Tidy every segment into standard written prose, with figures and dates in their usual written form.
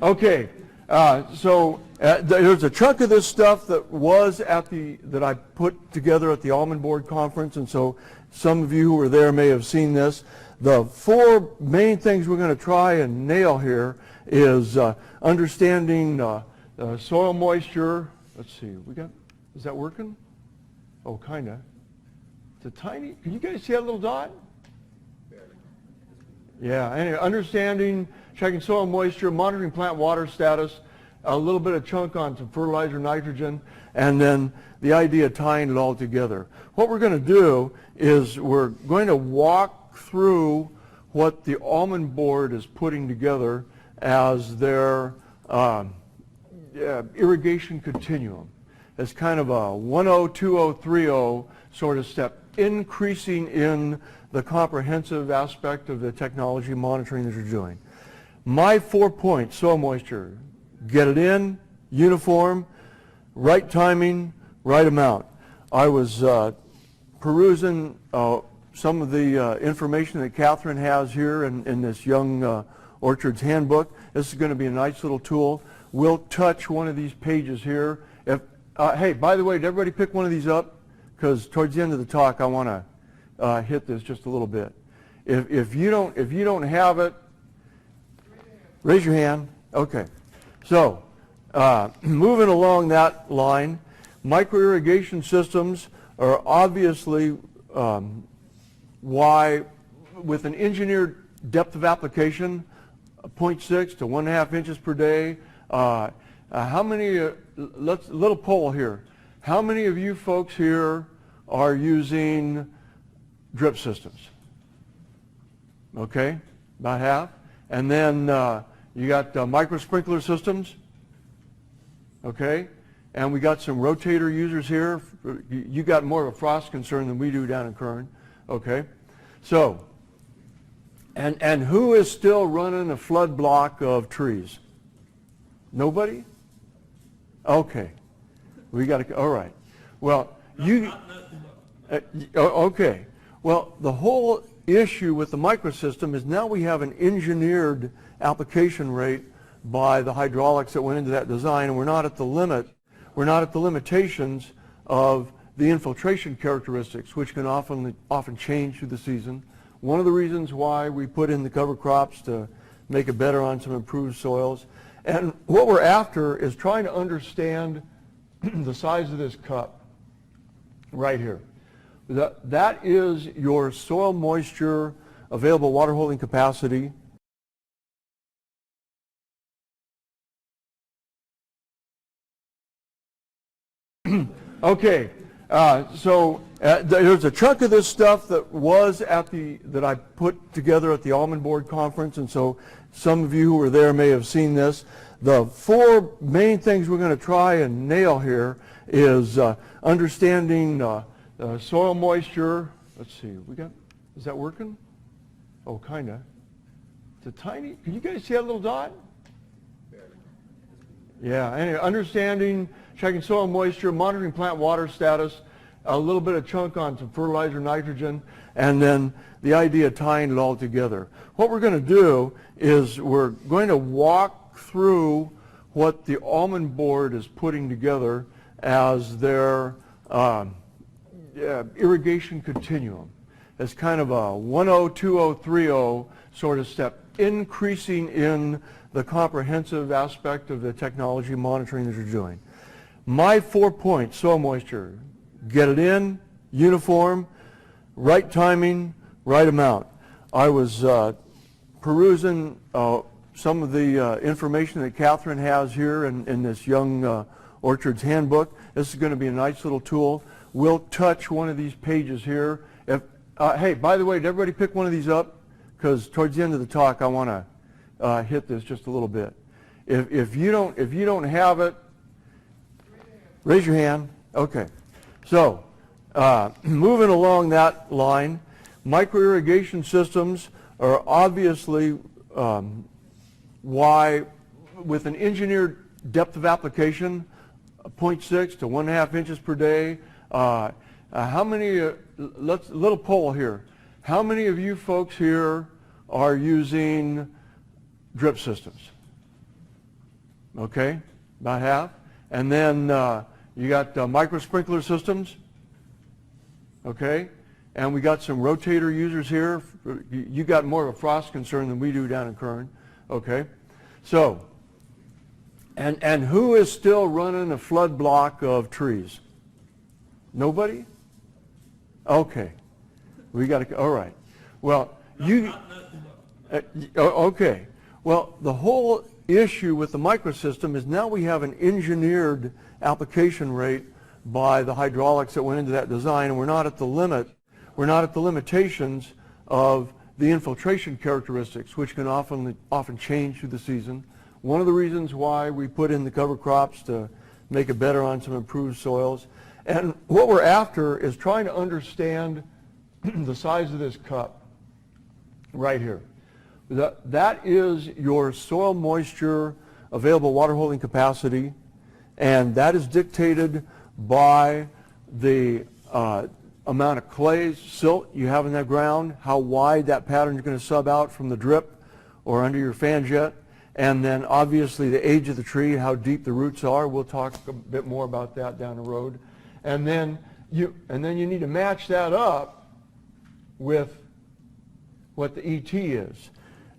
Okay, there's a chunk of this stuff that was that I put together at the Almond Board conference, and so some of you who were there may have seen this. The four main things we're going to try and nail here is understanding soil moisture. Let's see, is that working? Oh, kind of. It's a tiny, can you guys see that little dot? Yeah, anyway, understanding, checking soil moisture, monitoring plant water status, a little bit of chunk on some fertilizer, nitrogen, and then the idea of tying it all together. What we're going to do is we're going to walk through what the Almond Board is putting together as their irrigation continuum. It's kind of a 1-0, 2-0, 3-0 sort of step, increasing in the comprehensive aspect of the technology monitoring that you're doing. My 4 points: soil moisture, get it in, uniform, right timing, right amount. I was perusing some of the information that Catherine has here in this Young Orchards Handbook. This is going to be a nice little tool. We'll touch one of these pages here. Hey, by the way, did everybody pick one of these up? Because towards the end of the talk, I want to hit this just a little bit. If you don't have it, raise your hand. Okay. So moving along that line, micro irrigation systems are obviously why, with an engineered depth of application, 0.6 to 1.5 inches per day. How many? Little poll here. How many of you folks here are using drip systems? Okay, about half. And then you got micro sprinkler systems. Okay, and we got some rotator users here. You got more of a frost concern than we do down in Kern. Okay, so and who is still running a flood block of trees? Nobody? Okay, we got to. All right. Well, okay. Well, the whole issue with the microsystem is now we have an engineered application rate by the hydraulics that went into that design, and we're not at the limit. We're not at the limitations of the infiltration characteristics, which can often change through the season. One of the reasons why we put in the cover crops to make it better on some improved soils. And what we're after is trying to understand the size of this cup right here. That is your soil moisture, available water holding capacity. Okay, there's a chunk of this stuff that was that I put together at the Almond Board conference, and so some of you who were there may have seen this. The four main things we're going to try and nail here is understanding soil moisture. Let's see, is that working? Oh, kind of. It's a tiny, can you guys see that little dot? Yeah, anyway, understanding, checking soil moisture, monitoring plant water status, a little bit of chunk on some fertilizer, nitrogen, and then the idea of tying it all together. What we're going to do is we're going to walk through what the Almond Board is putting together as their irrigation continuum. It's kind of a 1-0, 2-0, 3-0 sort of step, increasing in the comprehensive aspect of the technology monitoring that you're doing. My 4 points: soil moisture, get it in, uniform, right timing, right amount. I was perusing some of the information that Catherine has here in this Young Orchards Handbook. This is going to be a nice little tool. We'll touch one of these pages here. Hey, by the way, did everybody pick one of these up? Because towards the end of the talk, I want to hit this just a little bit. If you don't have it, raise your hand. Okay. So moving along that line, micro irrigation systems are obviously why, with an engineered depth of application, 0.6 to 1.5 inches per day. How many? Little poll here. How many of you folks here are using drip systems? okay, about half. And then you got micro sprinkler systems, okay, and we got some rotator users here. You got more of a frost concern than we do down in Kern, okay. So, and who is still running a flood block of trees? Nobody? Okay, we got to, all right. Well, okay. Well, the whole issue with the microsystem is now we have an engineered application rate by the hydraulics that went into that design, and we're not at the limit, we're not at the limitations of the infiltration characteristics, which can often change through the season. One of the reasons why we put in the cover crops to make it better on some improved soils. And what we're after is trying to understand the size of this cup right here. That is your soil moisture, available water holding capacity, and that is dictated by the amount of clays, silt you have in that ground, how wide that pattern is going to sub out from the drip or under your fan jet, and then obviously the age of the tree, how deep the roots are. We'll talk a bit more about that down the road. And then you need to match that up with what the ET is.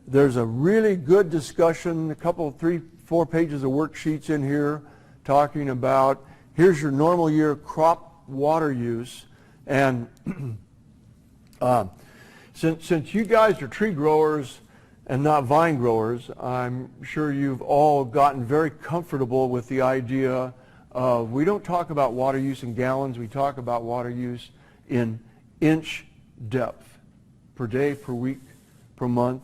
There's a really good discussion, a couple, 3, 4 pages of worksheets in here talking about here's your normal year crop water use. And since you guys are tree growers and not vine growers, I'm sure you've all gotten very comfortable with the idea of we don't talk about water use in gallons, we talk about water use in inch depth per day, per week, per month.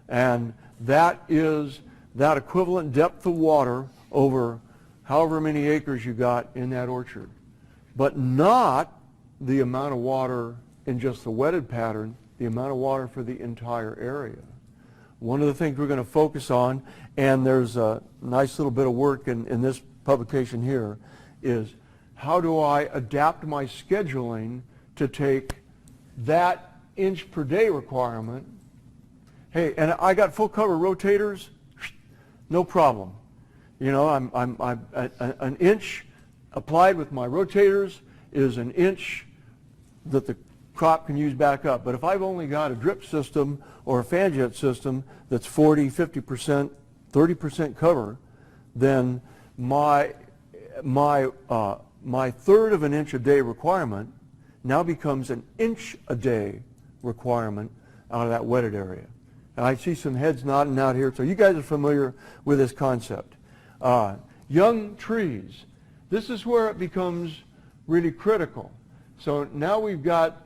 And that is that equivalent depth of water over however many acres you got in that orchard, but not the amount of water in just the wetted pattern, the amount of water for the entire area. One of the things we're going to focus on, and there's a nice little bit of work in this publication here, is how do I adapt my scheduling to take that inch per day requirement. Hey, and I got full cover rotators, no problem. You know, an inch applied with my rotators is an inch that the crop can use back up. But if I've only got a drip system or a fan jet system that's 40, 50%, 30% cover, then my third of an inch a day requirement now becomes an inch a day requirement out of that wetted area. And I see some heads nodding out here, so you guys are familiar with this concept. Young trees, this is where it becomes really critical. So now we've got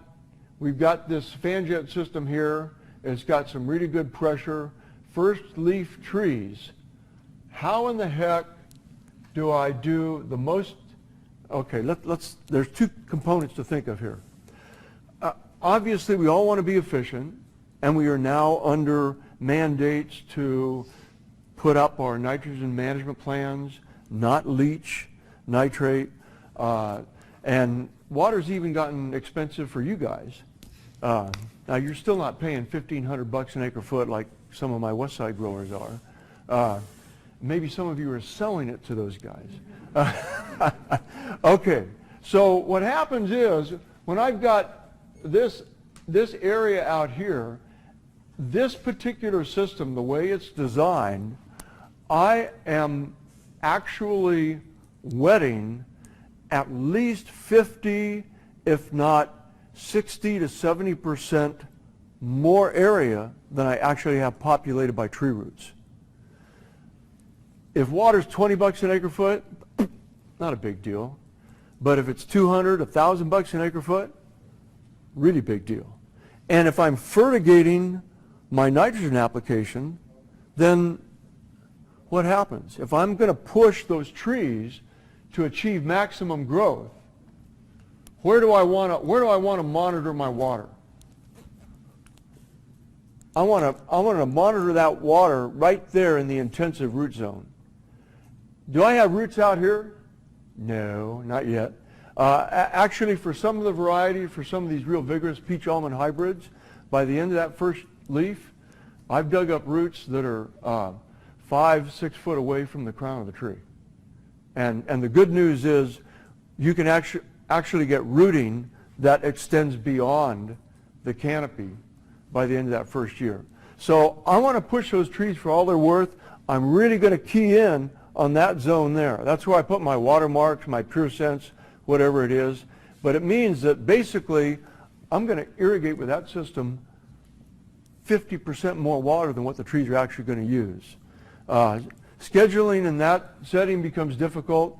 this fan jet system here. It's got some really good pressure. First leaf trees. How in the heck do I do the most? Okay, there's 2 components to think of here. Obviously, we all want to be efficient, and we are now under mandates to put up our nitrogen management plans, not leach nitrate, and water's even gotten expensive for you guys. Now you're still not paying $1,500 an acre foot like some of my west side growers are. Maybe some of you are selling it to those guys. Okay, so what happens is when I've got this area out here, this particular system, the way it's designed, I am actually wetting at least 50, if not 60 to 70% more area than I actually have populated by tree roots. If water's $20 an acre foot, not a big deal. But if it's $200, $1,000 an acre foot, really big deal. And if I'm fertigating my nitrogen application, then what happens? If I'm going to push those trees to achieve maximum growth, where do I want to monitor my water? I want to monitor that water right there in the intensive root zone. Do I have roots out here? No, not yet. Actually, for some of the variety, for some of these real vigorous peach almond hybrids, by the end of that first leaf, I've dug up roots that are 5-6 foot away from the crown of the tree. And the good news is you can actually get rooting that extends beyond the canopy by the end of that first year. So I want to push those trees for all they're worth. I'm really going to key in on that zone there. That's where I put my watermarks, my Pure Sense, whatever it is. But it means that basically I'm going to irrigate with that system 50% more water than what the trees are actually going to use. Scheduling in that setting becomes difficult.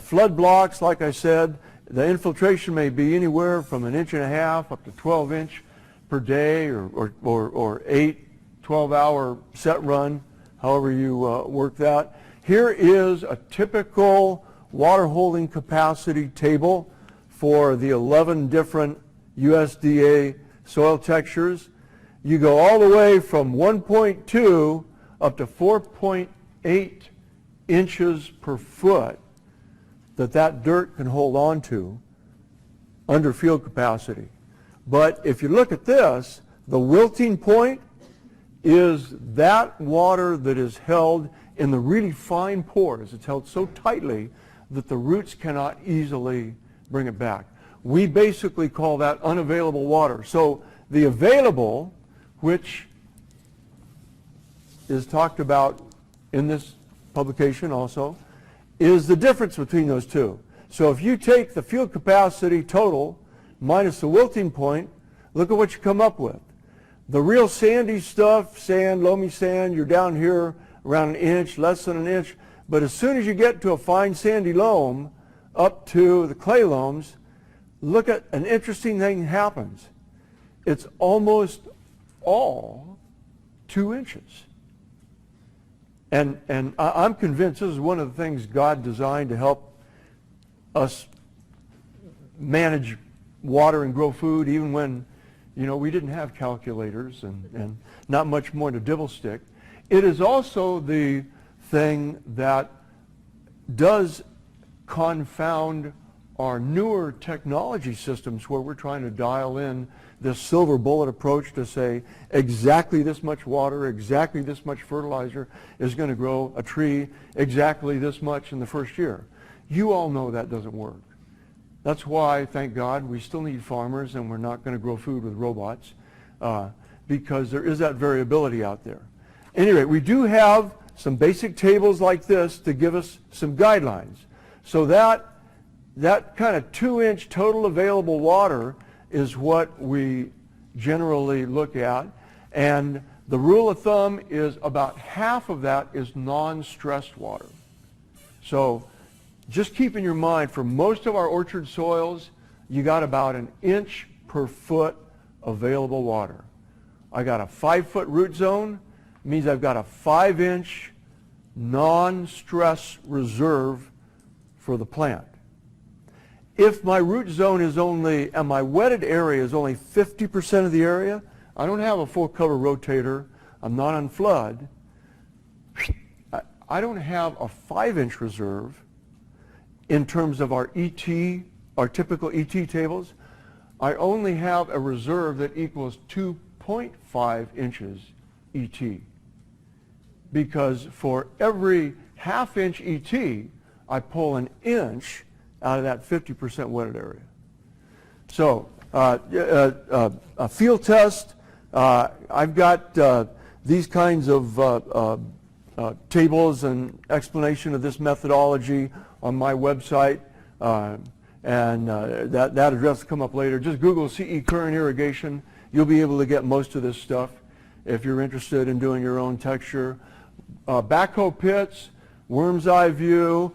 Flood blocks, like I said, the infiltration may be anywhere from 1.5 inches up to 12 inch per day, or 8, 12-hour set run, however you work that. Here is a typical water holding capacity table for the 11 different USDA soil textures. You go all the way from 1.2 up to 4.8 inches per foot that dirt can hold on to under field capacity. But if you look at this, the wilting point is that water that is held in the really fine pores. It's held so tightly that the roots cannot easily bring it back. We basically call that unavailable water. So the available, which is talked about in this publication also, is the difference between those two. So if you take the field capacity total minus the wilting point, look at what you come up with. The real sandy stuff, sand, loamy sand, you're down here around 1 inch, less than 1 inch. But as soon as you get to a fine sandy loam, up to the clay loams, look at an interesting thing happens. It's almost all 2 inches. And I'm convinced this is one of the things God designed to help us manage water and grow food, even when, you know, we didn't have calculators and not much more to dibble stick. It is also the thing that does confound our newer technology systems, where we're trying to dial in this silver bullet approach to say exactly this much water, exactly this much fertilizer is going to grow a tree, exactly this much in the first year. You all know that doesn't work. That's why, thank God, we still need farmers, and we're not going to grow food with robots, because there is that variability out there. Anyway, we do have some basic tables like this to give us some guidelines. So that kind of 2 inch total available water is what we generally look at. And the rule of thumb is about half of that is non-stressed water. So just keep in your mind, for most of our orchard soils, you got about 1 inch per foot available water. I got a 5-foot root zone, means I've got a 5-inch non-stress reserve for the plant. If my root zone is only, and my wetted area is only 50% of the area, I don't have a full cover rotator, I'm not on flood, I don't have a 5-inch reserve in terms of our ET, our typical ET tables. I only have a reserve that equals 2.5 inches ET. Because for every half-inch ET, I pull 1 inch out of that 50% wetted area. So a field test, I've got these kinds of tables and explanation of this methodology on my website, and that address will come up later. Just Google CE current irrigation. You'll be able to get most of this stuff if you're interested in doing your own texture. Backhoe pits, worm's eye view.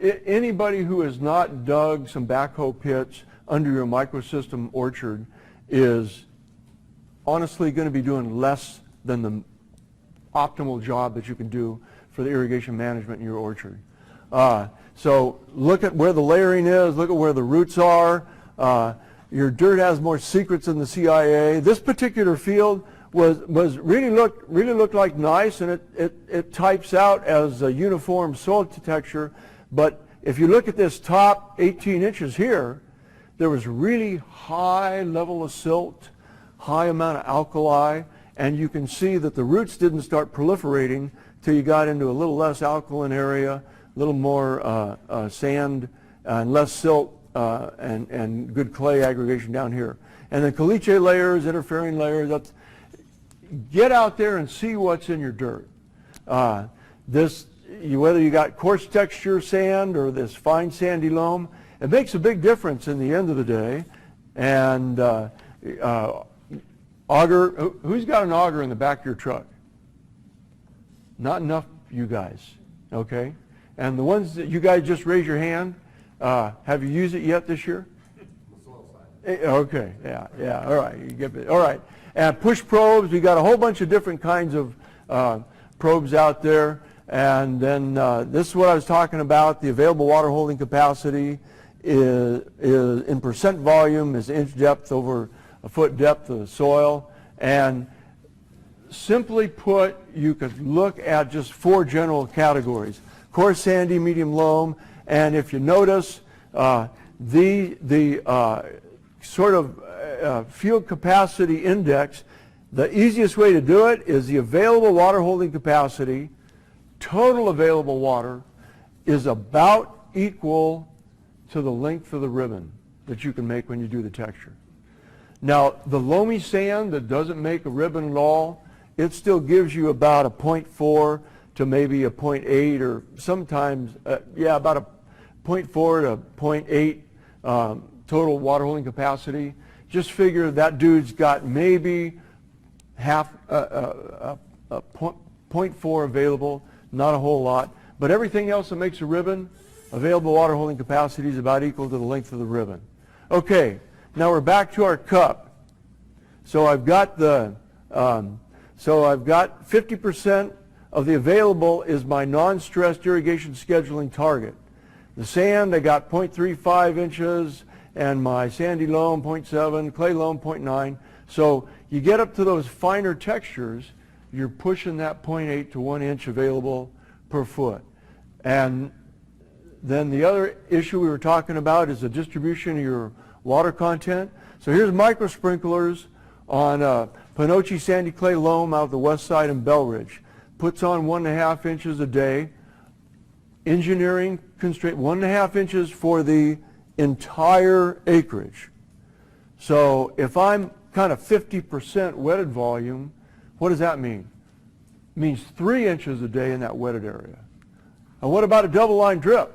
Anybody who has not dug some backhoe pits under your microsystem orchard is honestly going to be doing less than the optimal job that you can do for the irrigation management in your orchard. So look at where the layering is, look at where the roots are. Your dirt has more secrets than the CIA. This particular field was really looked like nice, and it types out as a uniform soil texture. But if you look at this top 18 inches here, there was really high level of silt, high amount of alkali, and you can see that the roots didn't start proliferating till you got into a little less alkaline area, a little more sand and less silt and good clay aggregation down here. And then caliche layers, interfering layers. Get out there and see what's in your dirt. Whether you got coarse texture sand or this fine sandy loam, it makes a big difference in the end of the day. And auger, who's got an auger in the back of your truck? Not enough, you guys, okay? And the ones that you guys just raise your hand, have you used it yet this year? Okay, yeah, all right, you get it. All right, and push probes, we got a whole bunch of different kinds of probes out there. And then this is what I was talking about, the available water holding capacity is in percent volume, is inch depth over a foot depth of the soil. And simply put, you could look at just 4 general categories: coarse sandy, medium loam, and if you notice, the sort of field capacity index, the easiest way to do it is the available water holding capacity, total available water, is about equal to the length of the ribbon that you can make when you do the texture. Now, the loamy sand that doesn't make a ribbon at all, it still gives you about a 0.4 to maybe a 0.8, or sometimes, about a 0.4 to 0.8 total water holding capacity. Just figure that dude's got maybe half, 0.4 available, not a whole lot. But everything else that makes a ribbon, available water holding capacity is about equal to the length of the ribbon. Okay, now we're back to our cup. So I've got 50% of the available is my non-stressed irrigation scheduling target. The sand, I got 0.35 inches, and my sandy loam 0.7, clay loam 0.9. So you get up to those finer textures, you're pushing that 0.8 to 1 inch available per foot. And then the other issue we were talking about is the distribution of your water content. So here's micro sprinklers on Panoche sandy clay loam out of the west side in Bell Ridge. Puts on 1.5 inches a day. Engineering constraint, 1.5 inches for the entire acreage. So if I'm kind of 50% wetted volume, what does that mean? It means 3 inches a day in that wetted area. And what about a double line drip?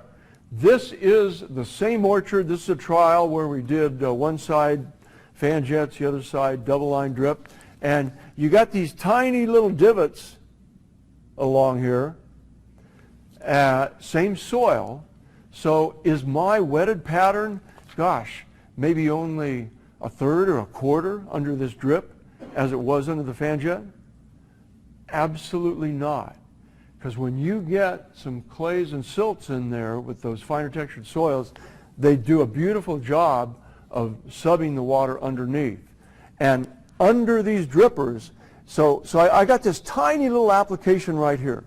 This is the same orchard. This is a trial where we did one side fan jets, the other side double line drip. And you got these tiny little divots along here. Same soil. So is my wetted pattern, gosh, maybe only a third or a quarter under this drip as it was under the fan jet? Absolutely not. Because when you get some clays and silts in there with those finer textured soils, they do a beautiful job of subbing the water underneath. And under these drippers, so I got this tiny little application right here.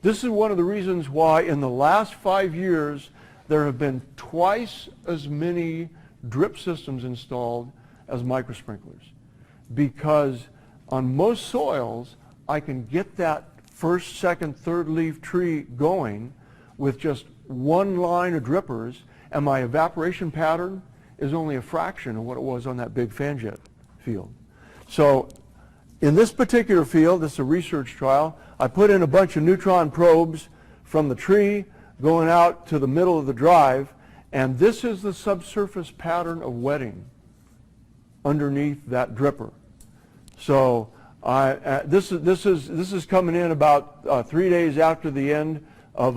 This is one of the reasons why in the last 5 years there have been twice as many drip systems installed as micro sprinklers. Because on most soils, I can get that first, second, third leaf tree going with just one line of drippers, and my evaporation pattern is only a fraction of what it was on that big fan jet field. So in this particular field, this is a research trial, I put in a bunch of neutron probes from the tree going out to the middle of the drive, and this is the subsurface pattern of wetting underneath that dripper. So this is coming in about 3 days after the end of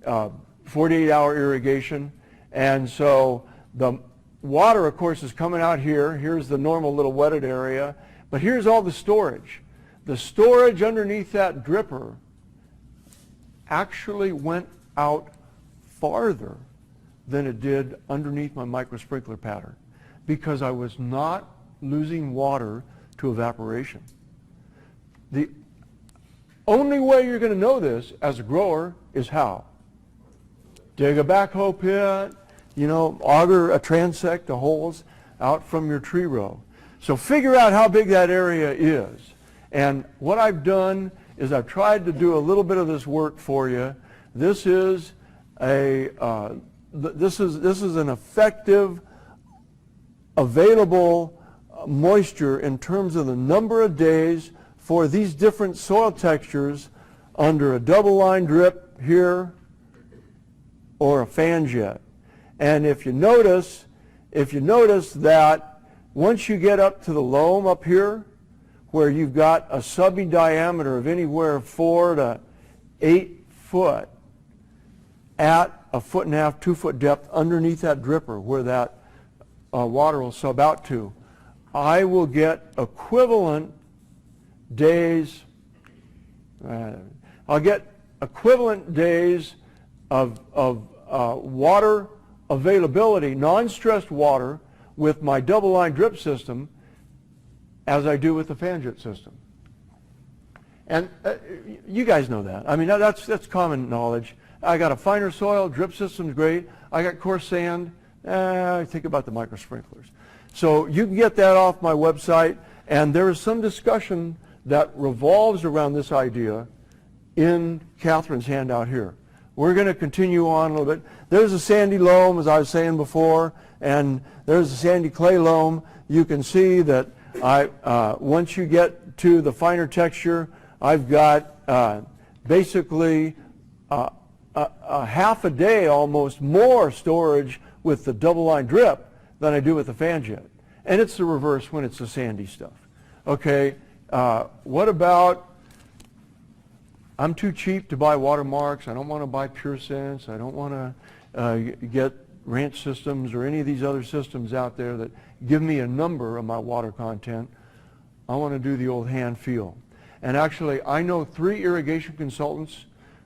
48-hour irrigation, and so the water, of course, is coming out here. Here's the normal little wetted area, but here's all the storage. The storage underneath that dripper actually went out farther than it did underneath my micro sprinkler pattern because I was not losing water to evaporation. The only way you're going to know this as a grower is how? Dig a backhoe pit, auger a transect of holes out from your tree row. So figure out how big that area is. And what I've done is I've tried to do a little bit of this work for you. This is an effective available moisture in terms of the number of days for these different soil textures under a double line drip here or a fan jet. And if you notice that once you get up to the loam up here, where you've got a subby diameter of anywhere 4 to 8 foot at a 1.5 to 2 foot depth underneath that dripper where that water will sub out to, I will get equivalent days, I'll get equivalent days of water availability, non-stressed water, with my double line drip system as I do with the fan jet system. And you guys know that. I mean, that's common knowledge. I got a finer soil, drip system's great. I got coarse sand. Think about the micro sprinklers. So you can get that off my website, and there is some discussion that revolves around this idea in Catherine's handout here. We're going to continue on a little bit. There's a sandy loam, as I was saying before, and there's a sandy clay loam. You can see that once you get to the finer texture, I've got basically a half a day almost more storage with the double line drip than I do with the fan jet. And it's the reverse when it's the sandy stuff. Okay, what about, I'm too cheap to buy watermarks. I don't want to buy Pure Sense. I don't want to get ranch systems or any of these other systems out there that give me a number of my water content. I want to do the old hand feel. And actually, I know 3 irrigation consultants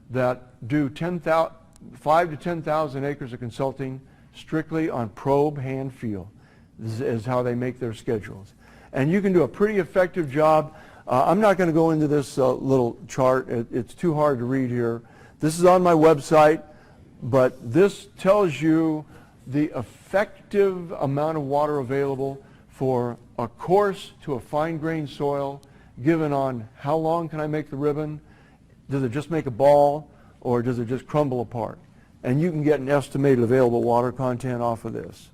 that do 5 to 10,000 acres of consulting strictly on probe hand feel. This is how they make their schedules. And you can do a pretty effective job. I'm not going to go into this little chart. It's too hard to read here. This is on my website, but this tells you the effective amount of water available for a coarse to a fine-grained soil, given on how long can I make the ribbon, does it just make a ball, or does it just crumble apart? And you can get an estimated available water content off of this.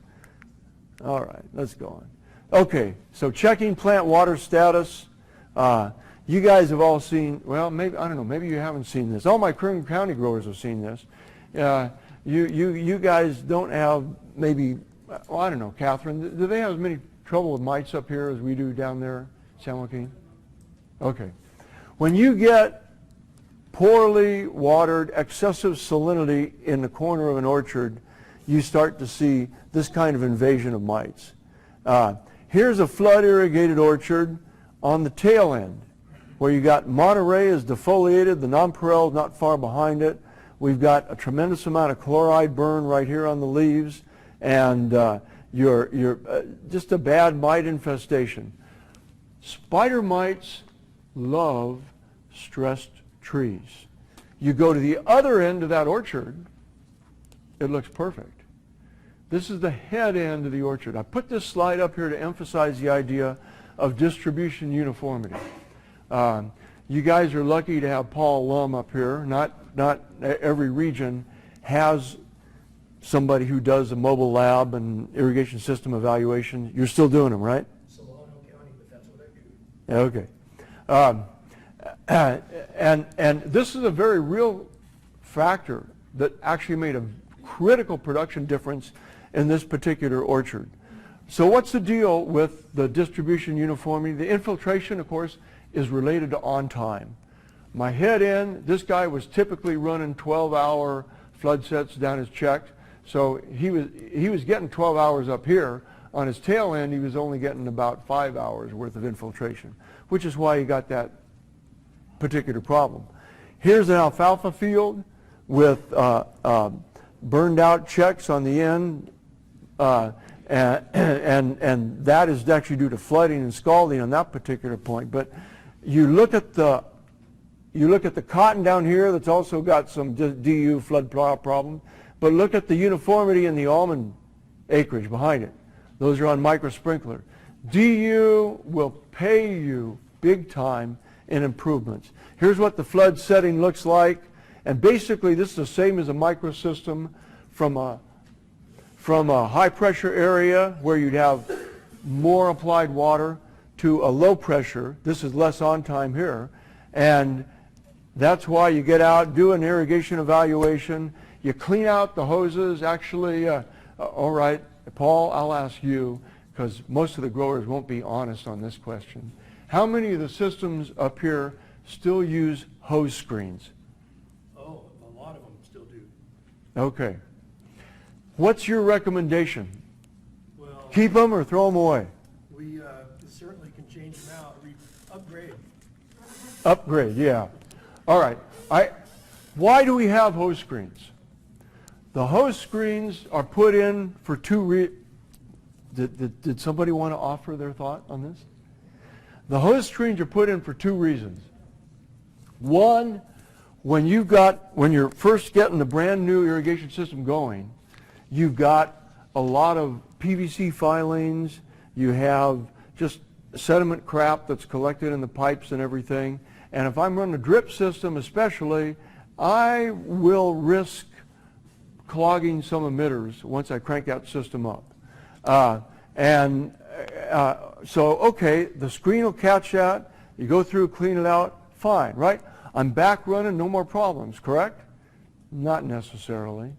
All right, let's go on. Okay, so checking plant water status. You guys have all seen, well, maybe, I don't know, maybe you haven't seen this. All my Kern County growers have seen this. You guys don't have maybe, well, I don't know, Catherine, do they have as many trouble with mites up here as we do down there, San Joaquin? Okay. When you get poorly watered, excessive salinity in the corner of an orchard, you start to see this kind of invasion of mites. Here's a flood irrigated orchard on the tail end, where you got Monterey is defoliated, the nonpareil is not far behind it. We've got a tremendous amount of chloride burn right here on the leaves, and you're just a bad mite infestation. Spider mites love stressed trees. You go to the other end of that orchard, it looks perfect. This is the head end of the orchard. I put this slide up here to emphasize the idea of distribution uniformity. You guys are lucky to have Paul Lum up here. Not every region has somebody who does a mobile lab and irrigation system evaluation. You're still doing them, right? Solano County, but that's what I do. Okay. And this is a very real factor that actually made a critical production difference in this particular orchard. So what's the deal with the distribution uniformity? The infiltration, of course, is related to on time. My head end, this guy was typically running 12-hour flood sets down his checked. So he was getting 12 hours up here. On his tail end, he was only getting about 5 hours worth of infiltration, which is why he got that particular problem. Here's an alfalfa field with burned out checks on the end, and that is actually due to flooding and scalding on that particular point. But you look at the cotton down here that's also got some DU flood problem, but look at the uniformity in the almond acreage behind it. Those are on micro sprinkler. DU will pay you big time in improvements. Here's what the flood setting looks like. And basically, this is the same as a microsystem from a high pressure area where you'd have more applied water to a low pressure. This is less on time here. And that's why you get out, do an irrigation evaluation. You clean out the hoses. Actually, all right, Paul, I'll ask you, because most of the growers won't be honest on this question. How many of the systems up here still use hose screens? Oh, a lot of them still do. Okay. What's your recommendation? Well, Keep them or throw them away? we certainly can change them out, upgrade. Upgrade, yeah. All right. Why do we have hose screens? The hose screens are put in for did somebody want to offer their thought on this? The hose screens are put in for two reasons. One, when you're first getting the brand new irrigation system going, you've got a lot of PVC filings, you have just sediment crap that's collected in the pipes and everything. And if I'm running a drip system especially, I will risk clogging some emitters once I crank that system up. So, okay, the screen will catch that. You go through, clean it out, fine, right? I'm back running, no more problems, correct? Not necessarily.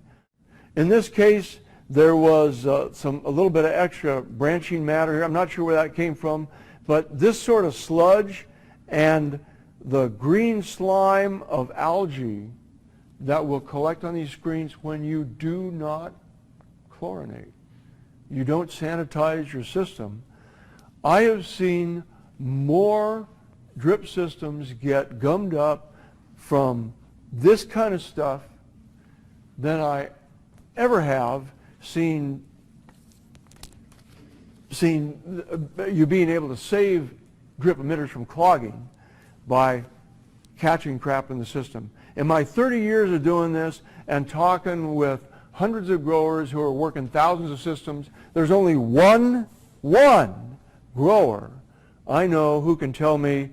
In this case, there was a little bit of extra branching matter here. I'm not sure where that came from, but this sort of sludge and the green slime of algae that will collect on these screens when you do not chlorinate. You don't sanitize your system. I have seen more drip systems get gummed up from this kind of stuff than I ever have seen you being able to save drip emitters from clogging by catching crap in the system. In my 30 years of doing this and talking with hundreds of growers who are working thousands of systems, there's only one grower I know who can tell me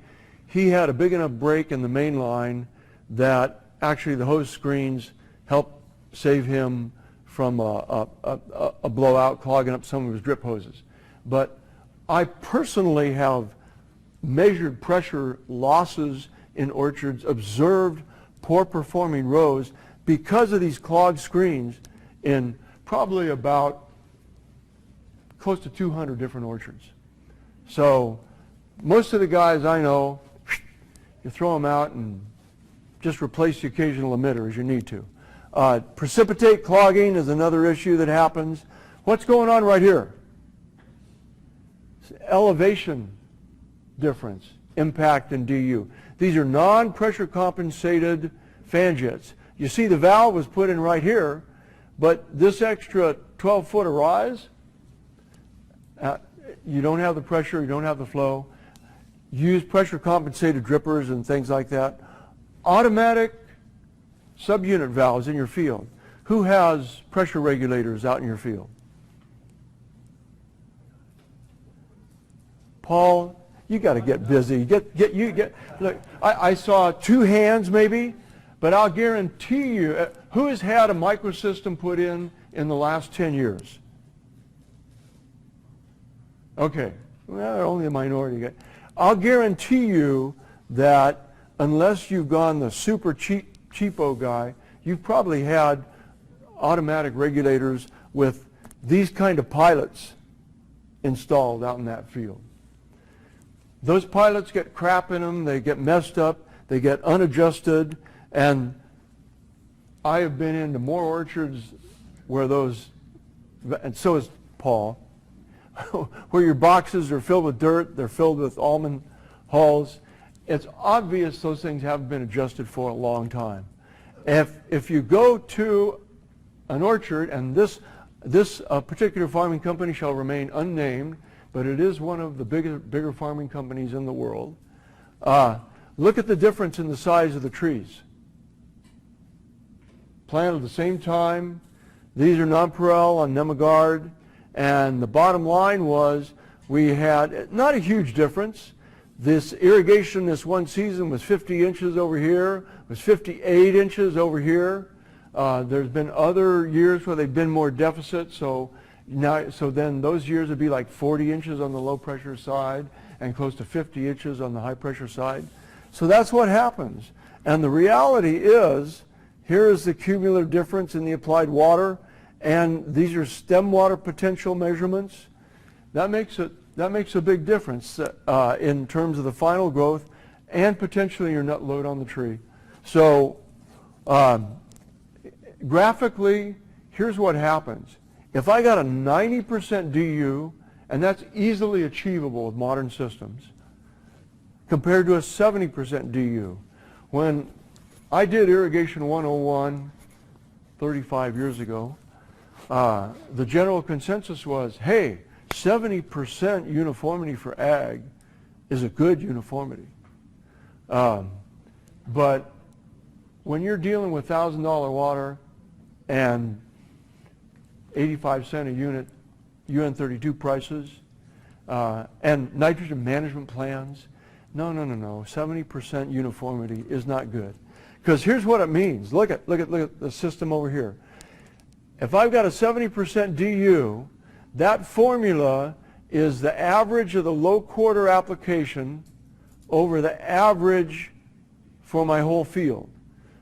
he had a big enough break in the main line that actually the hose screens helped save him from a blowout clogging up some of his drip hoses. But I personally have measured pressure losses in orchards, observed poor performing rows because of these clogged screens in probably about close to 200 different orchards. So most of the guys I know, you throw them out and just replace the occasional emitter as you need to. Precipitate clogging is another issue that happens. What's going on right here? Elevation difference, impact in DU. These are non-pressure compensated fan jets. You see the valve was put in right here, but this extra 12-foot of rise, you don't have the pressure, you don't have the flow. Use pressure compensated drippers and things like that. Automatic subunit valves in your field. Who has pressure regulators out in your field? Paul, you got to get busy. Look, I saw two hands maybe, but I'll guarantee you, who has had a microsystem put in the last 10 years? Okay, well, only a minority. I'll guarantee you that unless you've gone the super cheapo guy, you've probably had automatic regulators with these kind of pilots installed out in that field. Those pilots get crap in them, they get messed up, they get unadjusted, and I have been into more orchards where those, and so is Paul, where your boxes are filled with dirt, they're filled with almond hulls. It's obvious those things haven't been adjusted for a long time. If you go to an orchard, and this particular farming company shall remain unnamed, but it is one of the bigger farming companies in the world, look at the difference in the size of the trees. Planted at the same time. These are nonpareil on Nemagard, and the bottom line was we had not a huge difference. This irrigation this one season was 50 inches over here, was 58 inches over here. There's been other years where they've been more deficit, so then those years would be like 40 inches on the low pressure side and close to 50 inches on the high pressure side. So that's what happens. And the reality is, here is the cumulative difference in the applied water, and these are stem water potential measurements. That makes a big difference in terms of the final growth and potentially your nut load on the tree. So graphically, here's what happens. If I got a 90% DU, and that's easily achievable with modern systems, compared to a 70% DU. When I did Irrigation 101 35 years ago, the general consensus was, hey, 70% uniformity for ag is a good uniformity. But when you're dealing with $1,000 water and 85 cent a unit UN32 prices and nitrogen management plans, no, 70% uniformity is not good. Because here's what it means. Look at the system over here. If I've got a 70% DU, that formula is the average of the low quarter application over the average for my whole field.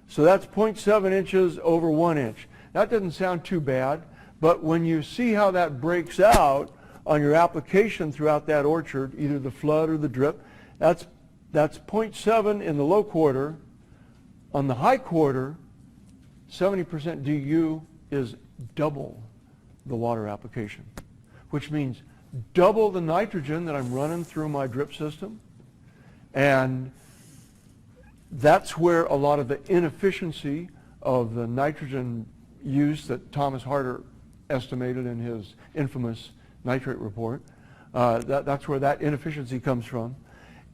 So that's 0.7 inches over 1 inch. That doesn't sound too bad, but when you see how that breaks out on your application throughout that orchard, either the flood or the drip, that's 0.7 in the low quarter. On the high quarter, 70% DU is double the water application, which means double the nitrogen that I'm running through my drip system. And that's where a lot of the inefficiency of the nitrogen use that Thomas Harder estimated in his infamous nitrate report, that's where that inefficiency comes from.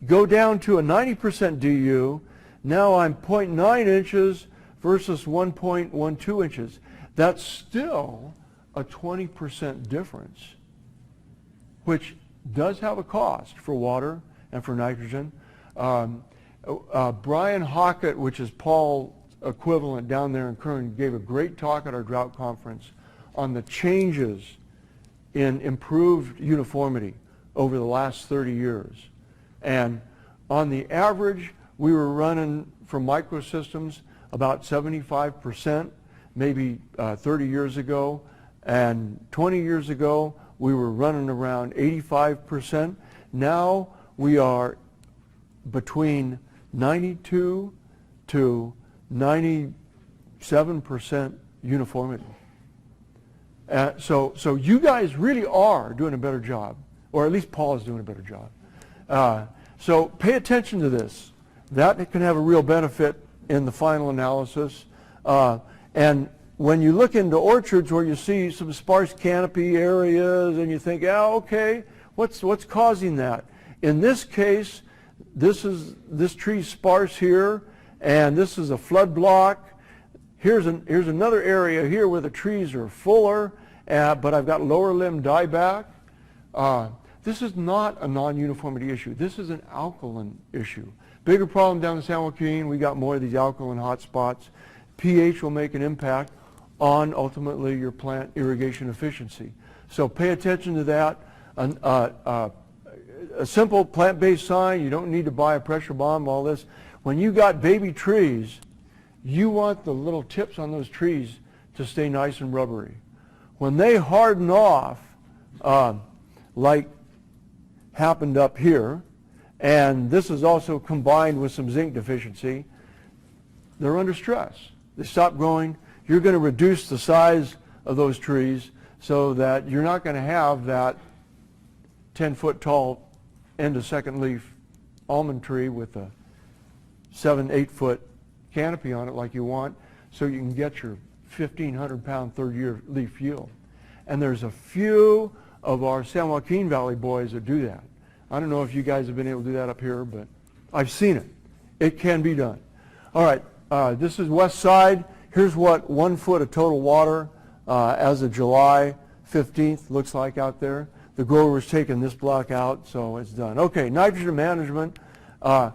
Go down to a 90% DU, now I'm 0.9 inches versus 1.12 inches. That's still a 20% difference, which does have a cost for water and for nitrogen. Brian Hockett, which is Paul's equivalent down there in Kern, gave a great talk at our drought conference on the changes in improved uniformity over the last 30 years. And on the average, we were running for microsystems about 75%, maybe 30 years ago. And 20 years ago, we were running around 85%. Now we are between 92 to 97% uniformity. So you guys really are doing a better job, or at least Paul is doing a better job. So pay attention to this. That can have a real benefit in the final analysis. And when you look into orchards where you see some sparse canopy areas and you think, oh, okay, what's causing that? In this case, this tree's sparse here, and this is a flood block. Here's another area here where the trees are fuller, but I've got lower limb dieback. This is not a non-uniformity issue. This is an alkaline issue. Bigger problem down in San Joaquin. We got more of these alkaline hot spots. pH will make an impact on ultimately your plant irrigation efficiency. So pay attention to that. A simple plant-based sign, you don't need to buy a pressure bomb, all this. When you got baby trees, you want the little tips on those trees to stay nice and rubbery. When they harden off, like happened up here, and this is also combined with some zinc deficiency, they're under stress. They stop growing. You're going to reduce the size of those trees so that you're not going to have that 10-foot tall end of second leaf almond tree with a 7-8 foot canopy on it like you want, so you can get your 1,500-pound third-year leaf yield. And there's a few of our San Joaquin Valley boys that do that. I don't know if you guys have been able to do that up here, but I've seen it. It can be done. All right, this is west side. Here's what 1 foot of total water as of July 15th looks like out there. the grower's taken this block out, so it's done. Okay, nitrogen management. I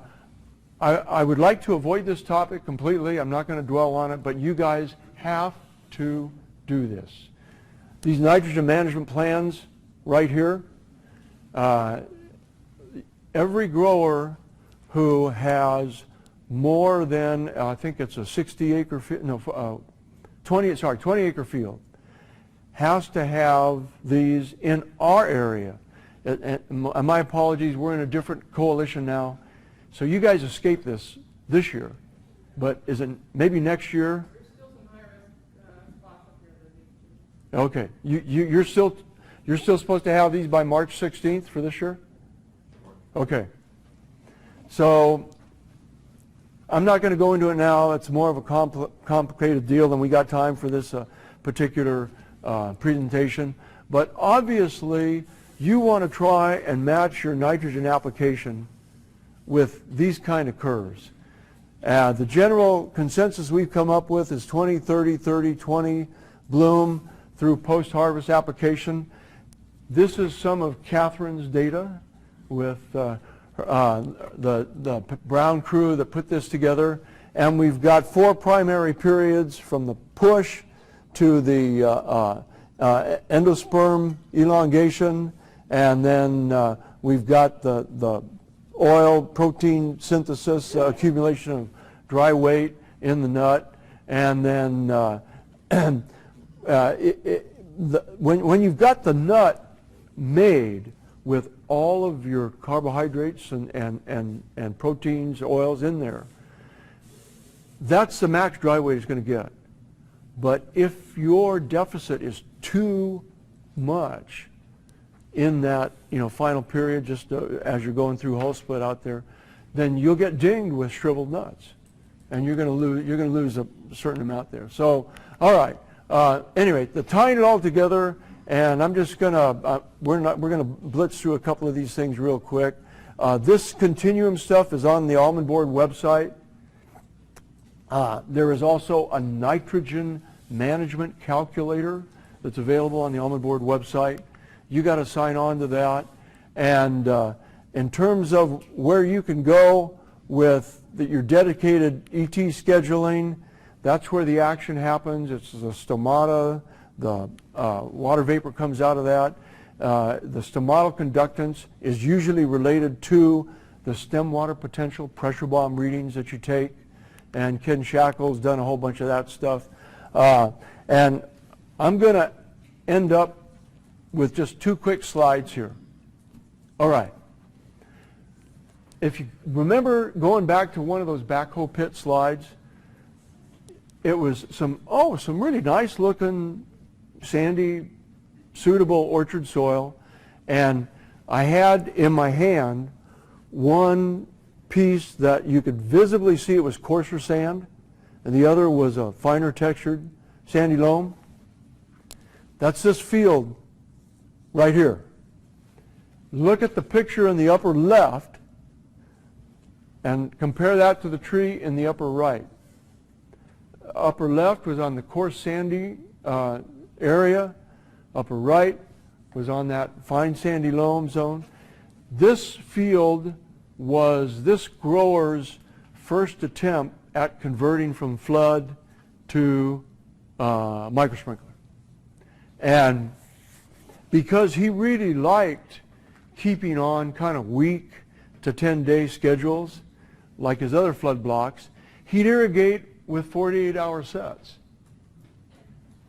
would like to avoid this topic completely. I'm not going to dwell on it, but you guys have to do this. These nitrogen management plans right here, every grower who has more than, I think it's a 60-acre field, no, 20 acre field, has to have these in our area. And my apologies, we're in a different coalition now. So you guys escaped this year, but is it maybe next year? There's still some high-risk spots up here that need to. Okay, you're still supposed to have these by March 16th for this year? Okay. So I'm not going to go into it now. It's more of a complicated deal than we got time for this particular presentation. But obviously, you want to try and match your nitrogen application with these kind of curves. The general consensus we've come up with is 20, 30, 30, 20 bloom through post-harvest application. This is some of Catherine's data with the Brown crew that put this together. And we've got 4 primary periods from the push to the endosperm elongation, and then we've got the oil protein synthesis, accumulation of dry weight in the nut, and then when you've got the nut made with all of your carbohydrates and proteins, oils in there, that's the max dry weight it's going to get. But if your deficit is too much in that final period, just as you're going through whole split out there, then you'll get dinged with shriveled nuts, and you're going to lose a certain amount there. So, all right. Anyway, tying it all together, and I'm just gonna we're gonna blitz through a couple of these things real quick. This Continuum stuff is on the Almond Board website. There is also a nitrogen management calculator that's available on the Almond Board website. You got to sign on to that. And in terms of where you can go with your dedicated ET scheduling, that's where the action happens. It's the stomata, the water vapor comes out of that. The stomatal conductance is usually related to the stem water potential pressure bomb readings that you take. And Ken Shackle's done a whole bunch of that stuff. And I'm going to end up with just 2 quick slides here. All right. If you remember going back to one of those backhoe pit slides, it was some really nice looking sandy, suitable orchard soil. And I had in my hand one piece that you could visibly see it was coarser sand, and the other was a finer textured sandy loam. That's this field right here. Look at the picture in the upper left and compare that to the tree in the upper right. Upper left was on the coarse sandy area. Upper right was on that fine sandy loam zone. This field was this grower's first attempt at converting from flood to microsprinkler. And because he really liked keeping on kind of week to 10-day schedules, like his other flood blocks, he'd irrigate with 48-hour sets,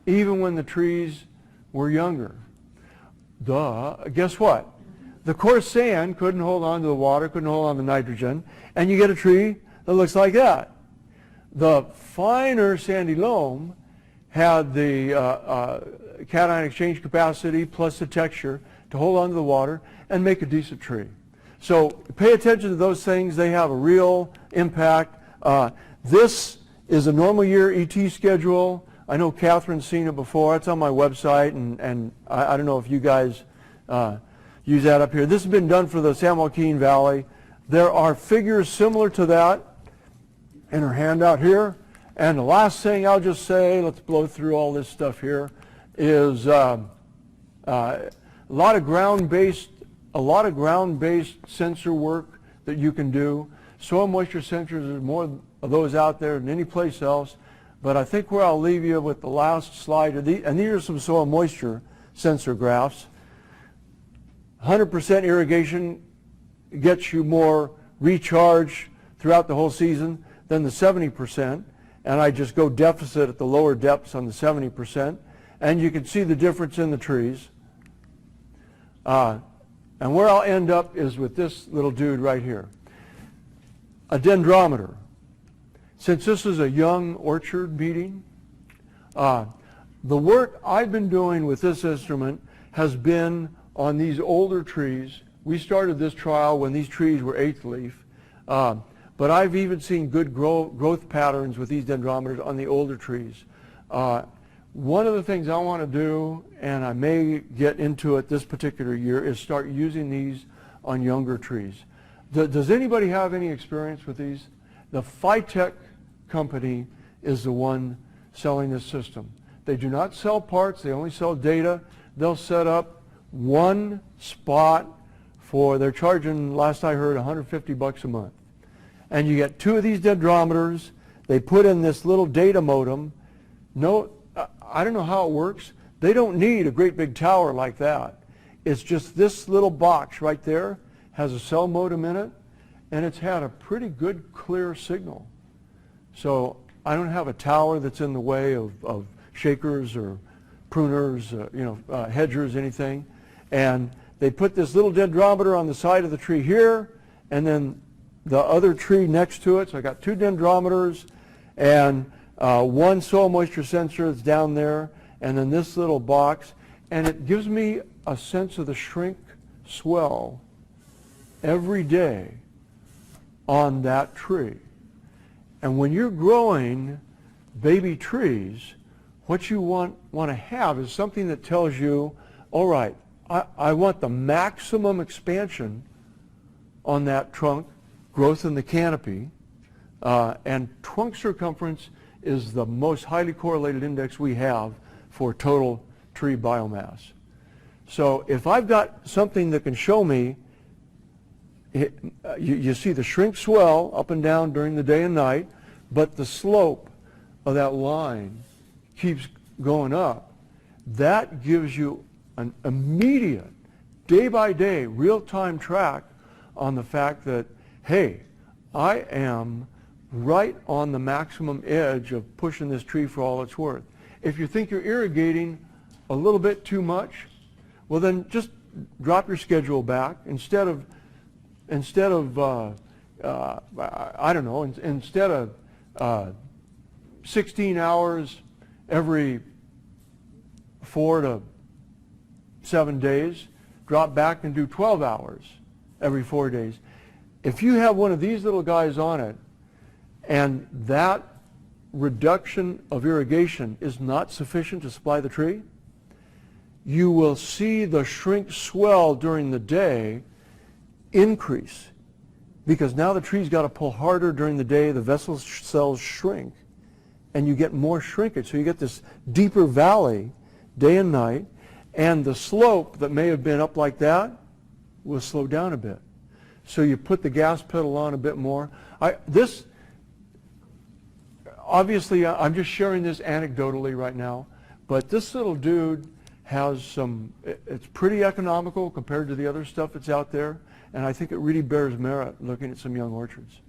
even when the trees were younger. Guess what? The coarse sand couldn't hold on to the water, couldn't hold on to nitrogen, and you get a tree that looks like that. The finer sandy loam had the cation exchange capacity plus the texture to hold on to the water and make a decent tree. So pay attention to those things. They have a real impact. This is a normal year ET schedule. I know Catherine's seen it before. It's on my website, and I don't know if you guys use that up here. This has been done for the San Joaquin Valley. There are figures similar to that in her handout here. And the last thing I'll just say, let's blow through all this stuff here, is lot of ground-based sensor work that you can do. Soil moisture sensors, there's more of those out there than any place else. But I think where I'll leave you with the last slide, and these are some soil moisture sensor graphs. 100% irrigation gets you more recharge throughout the whole season than the 70%. And I just go deficit at the lower depths on the 70%. And you can see the difference in the trees. And where I'll end up is with this little dude right here. A dendrometer. Since this is a young orchard meeting, the work I've been doing with this instrument has been on these older trees. We started this trial when these trees were 8th leaf, but I've even seen good growth patterns with these dendrometers on the older trees. One of the things I want to do, and I may get into it this particular year, is start using these on younger trees. Does anybody have any experience with these? The Phytech company is the one selling this system. They do not sell parts, they only sell data. They'll set up one spot for, they're charging, last I heard, $150 a month. And you get 2 of these dendrometers. They put in this little data modem. No, I don't know how it works. They don't need a great big tower like that. It's just this little box right there has a cell modem in it, and it's had a pretty good clear signal. So I don't have a tower that's in the way of shakers or pruners, hedgers, anything. And they put this little dendrometer on the side of the tree here, and then the other tree next to it. So I got 2 dendrometers and 1 soil moisture sensor that's down there, and then this little box. And it gives me a sense of the shrink swell every day on that tree. And when you're growing baby trees, what you want to have is something that tells you, all right, I want the maximum expansion on that trunk, growth in the canopy, and trunk circumference is the most highly correlated index we have for total tree biomass. So if I've got something that can show me, you see the shrink swell up and down during the day and night, but the slope of that line keeps going up. That gives you an immediate, day-by-day, real-time track on the fact that, hey, I am right on the maximum edge of pushing this tree for all it's worth. If you think you're irrigating a little bit too much, well then just drop your schedule back. Instead of I don't know, instead of 16 hours every 4 to 7 days, drop back and do 12 hours every 4 days. If you have one of these little guys on it, and that reduction of irrigation is not sufficient to supply the tree, you will see the shrink swell during the day increase, because now the tree's got to pull harder during the day, the vessel cells shrink, and you get more shrinkage. So you get this deeper valley day and night, and the slope that may have been up like that will slow down a bit. So you put the gas pedal on a bit more. Obviously, I'm just sharing this anecdotally right now, but this little dude has it's pretty economical compared to the other stuff that's out there, and I think it really bears merit looking at some young orchards.